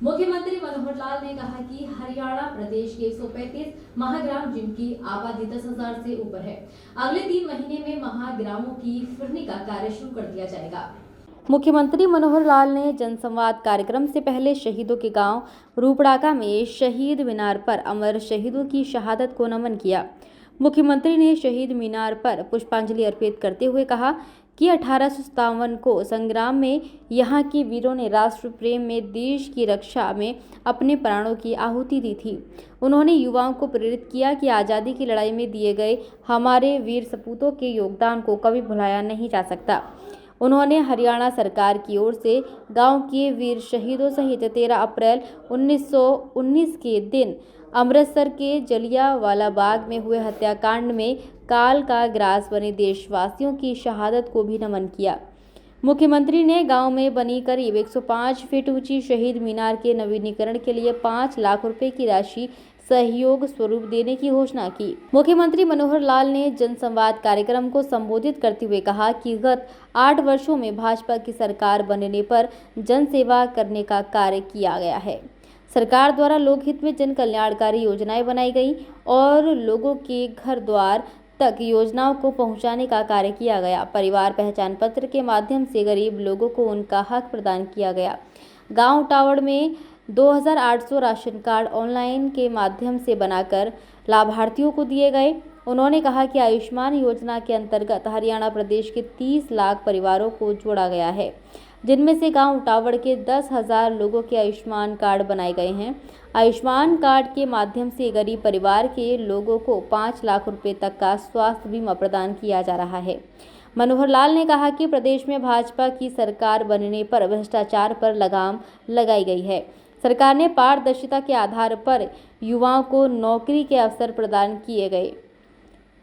मुख्यमंत्री मनोहर लाल ने कहा कि हरियाणा प्रदेश के 135 महाग्राम जिनकी आबादी 10,000 से ऊपर है, अगले 3 महीने में महाग्रामों की फिरनी का कार्य शुरू कर दिया जाएगा। मुख्यमंत्री मनोहर लाल ने जनसंवाद कार्यक्रम से पहले शहीदों के गांव रूपड़ाका में शहीद मीनार पर अमर शहीदों की शहादत को नमन किया। मुख्यमंत्री ने शहीद मीनार पर पुष्पांजलि अर्पित करते हुए कहा कि 1857 को संग्राम में यहाँ के वीरों ने राष्ट्र प्रेम में देश की रक्षा में अपने प्राणों की आहुति दी थी। उन्होंने युवाओं को प्रेरित किया कि आज़ादी की लड़ाई में दिए गए हमारे वीर सपूतों के योगदान को कभी भुलाया नहीं जा सकता। उन्होंने हरियाणा सरकार की ओर से गांव के वीर शहीदों सहित 13 अप्रैल 1919 के दिन अमृतसर के जलियांवाला बाग में हुए हत्याकांड में काल का ग्रास बने देशवासियों की शहादत को भी नमन किया। मुख्यमंत्री ने गांव में बनी करीब 105 फीट ऊंची शहीद मीनार के नवीनीकरण के लिए 5 लाख रुपए की राशि सहयोग स्वरूप देने की घोषणा की। मुख्यमंत्री मनोहर लाल ने जनसंवाद कार्यक्रम को संबोधित करते हुए कहा कि गत 8 वर्षों में भाजपा की सरकार बनने पर जनसेवा करने का कार्य किया गया है। सरकार द्वारा लोकहित में जन कल्याणकारी योजनाएं बनाई गई और लोगों के घर द्वार तक योजनाओं को पहुंचाने का कार्य किया गया। परिवार पहचान पत्र के माध्यम से गरीब लोगों को उनका हक प्रदान किया गया। गांव टावड़ में 2800 राशन कार्ड ऑनलाइन के माध्यम से बनाकर लाभार्थियों को दिए गए। उन्होंने कहा कि आयुष्मान योजना के अंतर्गत हरियाणा प्रदेश के 30 लाख परिवारों को जोड़ा गया है, जिनमें से गांव टावड़ के 10,000 लोगों के आयुष्मान कार्ड बनाए गए हैं। आयुष्मान कार्ड के माध्यम से गरीब परिवार के लोगों को 5 लाख रुपए तक का स्वास्थ्य बीमा प्रदान किया जा रहा है। मनोहर लाल ने कहा कि प्रदेश में भाजपा की सरकार बनने पर भ्रष्टाचार पर लगाम लगाई गई है। सरकार ने पारदर्शिता के आधार पर युवाओं को नौकरी के अवसर प्रदान किए गए।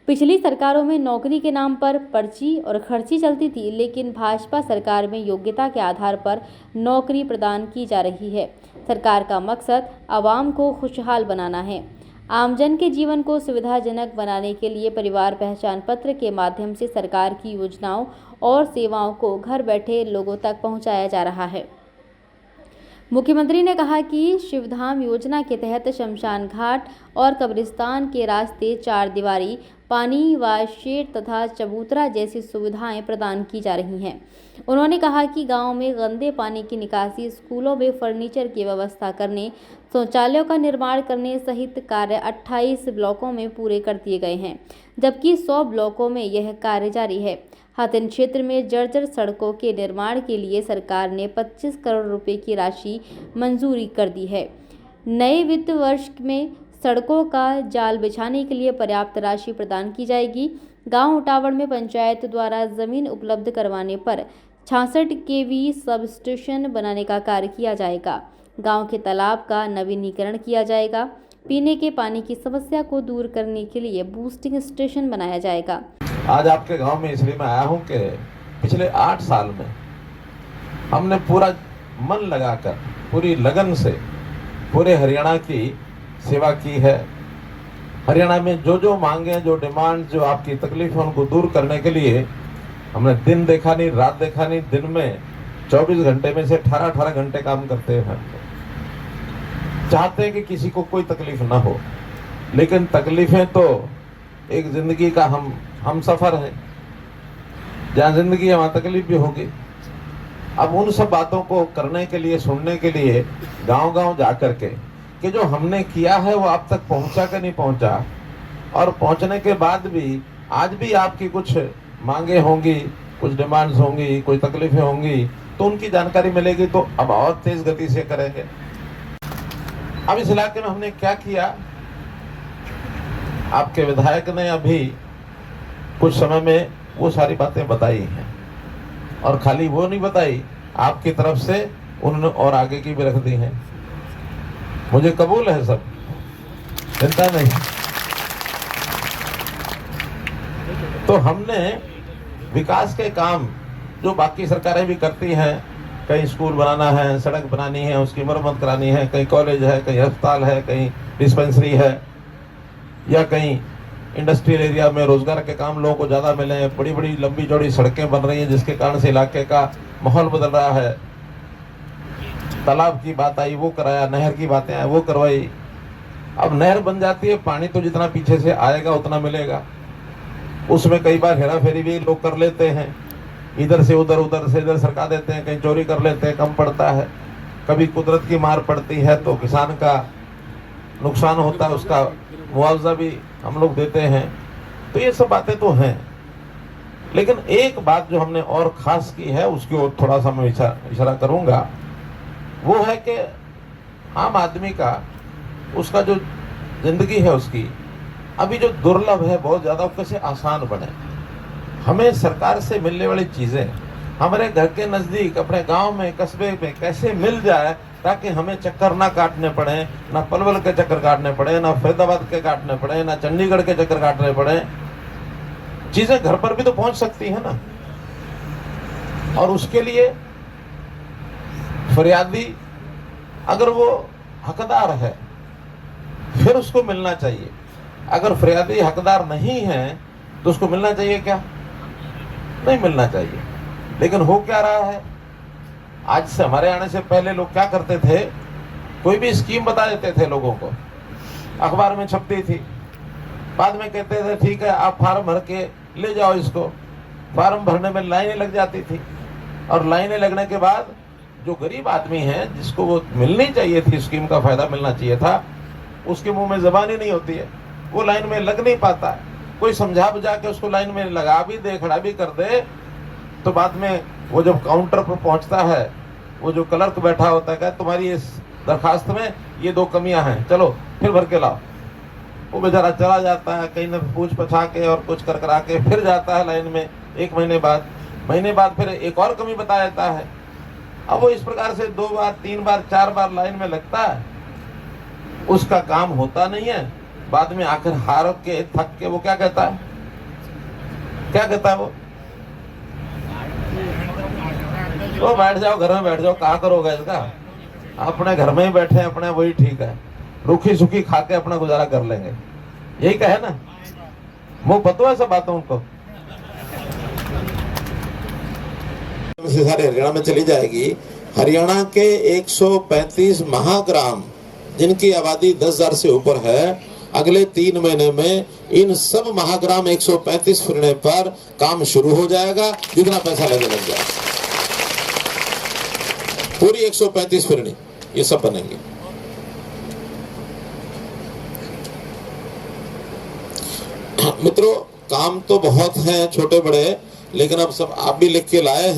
पिछली सरकारों में नौकरी के नाम पर पर्ची और खर्ची चलती थी, लेकिन भाजपा सरकार में योग्यता के आधार पर नौकरी प्रदान की जा रही है। सरकार का मकसद आवाम को खुशहाल बनाना है। आमजन के जीवन को सुविधाजनक बनाने के लिए परिवार पहचान पत्र के माध्यम से सरकार की योजनाओं और सेवाओं को घर बैठे लोगों तक पहुंचाया जा रहा है। मुख्यमंत्री ने कहा कि शिवधाम योजना के तहत शमशान घाट और कब्रिस्तान के रास्ते 4 दीवारी, पानी व शेड तथा चबूतरा जैसी सुविधाएं प्रदान की जा रही हैं। उन्होंने कहा कि गांव में गंदे पानी की निकासी, स्कूलों में फर्नीचर की व्यवस्था करने, शौचालयों का निर्माण करने सहित कार्य 28 ब्लॉकों में पूरे कर दिए गए हैं, जबकि 100 ब्लॉकों में यह कार्य जारी है। हातिन क्षेत्र में जर्जर सड़कों के निर्माण के लिए सरकार ने 25 करोड़ रुपए की राशि मंजूरी कर दी है। नए वित्त वर्ष में सड़कों का जाल बिछाने के लिए पर्याप्त राशि प्रदान की जाएगी। गांव टावड़ में पंचायत द्वारा जमीन उपलब्ध करवाने पर 66 केवी सब स्टेशन बनाने का कार्य किया जाएगा। गांव के तालाब का नवीनीकरण किया जाएगा। पीने के पानी की समस्या को दूर करने के लिए बूस्टिंग स्टेशन बनाया जाएगा। आज आपके गांव में इसलिए मैं आया हूं कि पिछले 8 साल में हमने पूरा मन लगाकर, पूरी लगन से पूरे हरियाणा की सेवा की है। हरियाणा में जो मांगे, जो डिमांड, जो आपकी तकलीफ है, उनको दूर करने के लिए हमने दिन देखा नहीं, रात देखा नहीं, दिन में 24 घंटे में से 18 घंटे काम करते हैं। चाहते हैं कि किसी को कोई तकलीफ ना हो, लेकिन तकलीफें तो एक जिंदगी का हम सफर है। जहाँ जिंदगी है वहाँ तकलीफ भी होगी। अब उन सब बातों को करने के लिए, सुनने के लिए गांव-गांव जा करके कि जो हमने किया है वो आप तक पहुंचा कि नहीं पहुंचा, और पहुंचने के बाद भी आज भी आपकी कुछ मांगे होंगी, कुछ डिमांड्स होंगी, कुछ तकलीफें होंगी, तो उनकी जानकारी मिलेगी। तो अब और तेज गति से करेंगे। अब इस इलाके में हमने क्या किया, आपके विधायक ने अभी कुछ समय में वो सारी बातें बताई हैं, और खाली वो नहीं बताई, आपकी तरफ से उन्होंने और आगे की भी रख दी हैं। मुझे कबूल है, सब चिंता नहीं। तो हमने विकास के काम जो बाकी सरकारें भी करती हैं, कहीं स्कूल बनाना है, सड़क बनानी है, उसकी मरम्मत करानी है, कहीं कॉलेज है, कहीं अस्पताल है, कहीं डिस्पेंसरी है, या कहीं इंडस्ट्रियल एरिया में रोजगार के काम लोगों को ज़्यादा मिले, बड़ी बड़ी लंबी चौड़ी सड़कें बन रही हैं जिसके कारण से इलाके का माहौल बदल रहा है। तालाब की बात आई वो कराया, नहर की बातें आई वो करवाई। अब नहर बन जाती है, पानी तो जितना पीछे से आएगा उतना मिलेगा। उसमें कई बार हेरा फेरी भी लोग कर लेते हैं, इधर से उधर, उधर से इधर सरका देते हैं, कहीं चोरी कर लेते हैं, कम पड़ता है। कभी कुदरत की मार पड़ती है तो किसान का नुकसान होता है, उसका मुआवजा भी हम लोग देते हैं। तो ये सब बातें तो हैं, लेकिन एक बात जो हमने और खास की है उसकी ओर थोड़ा सा मैं इशारा करूंगा, वो है कि आम आदमी का, उसका जो जिंदगी है उसकी अभी जो दुर्लभ है बहुत ज़्यादा, वो कैसे आसान बने। हमें सरकार से मिलने वाली चीज़ें हमारे घर के नज़दीक, अपने गांव में, कस्बे में कैसे मिल जाए, ताकि हमें चक्कर ना काटने पड़े, ना पलवल के चक्कर काटने पड़े, ना फरीदाबाद के काटने पड़े, ना चंडीगढ़ के चक्कर काटने पड़े। चीज़ें घर पर भी तो पहुंच सकती है ना। और उसके लिए फरियादी अगर वो हकदार है फिर उसको मिलना चाहिए। अगर फरियादी हकदार नहीं है तो उसको मिलना चाहिए क्या? नहीं मिलना चाहिए। लेकिन हो क्या रहा है, आज से हमारे आने से पहले लोग क्या करते थे, कोई भी स्कीम बता देते थे लोगों को, अखबार में छपती थी, बाद में कहते थे ठीक है आप फार्म भर के ले जाओ इसको। फार्म भरने में लाइनें लग जाती थी, और लाइनें लगने के बाद जो गरीब आदमी है, जिसको वो मिलनी चाहिए थी, स्कीम का फायदा मिलना चाहिए था, उसके मुंह में जबान ही नहीं होती है, वो लाइन में लग नहीं पाता। कोई समझा बुझा के उसको लाइन में लगा भी दे, खड़ा भी कर दे, तो बाद में वो जब काउंटर पर पहुंचता है, वो जो क्लर्क बैठा होता है, तुम्हारी इस दरखास्त में ये 2 कमियां हैं, चलो फिर भर के लाओ। वो बेचारा चला जाता है, कहीं न पूछ पछा के और कुछ कर करा के फिर जाता है लाइन में। 1 महीने बाद फिर एक और कमी बता देता है। अब वो इस प्रकार से 2 बार 3 बार 4 बार लाइन में लगता है, उसका काम होता नहीं है। बाद में आखिर हार के, थक के वो क्या कहता है, वो बैठ जाओ, घर में बैठ जाओ, कहाँ करोगे इसका, अपने घर में ही बैठे अपने, वही ठीक है, रूखी सूखी खा के अपना गुजारा कर लेंगे, यही कहे ना। मुंह पतो है सब बातों को से सारे हरियाणा में चली जाएगी। हरियाणा के 135 महाग्राम जिनकी आबादी 10,000 से ऊपर है, अगले 3 महीने में इन सब महाग्राम 135 फिरने पर काम शुरू हो जाएगा। जितना पैसा लग जाएगा, पूरी 135 फिरनी ये सब बनेंगे। मित्रों, काम तो बहुत हैं छोटे बड़े, लेकिन अब सब आप भी लिख के लाए हैं।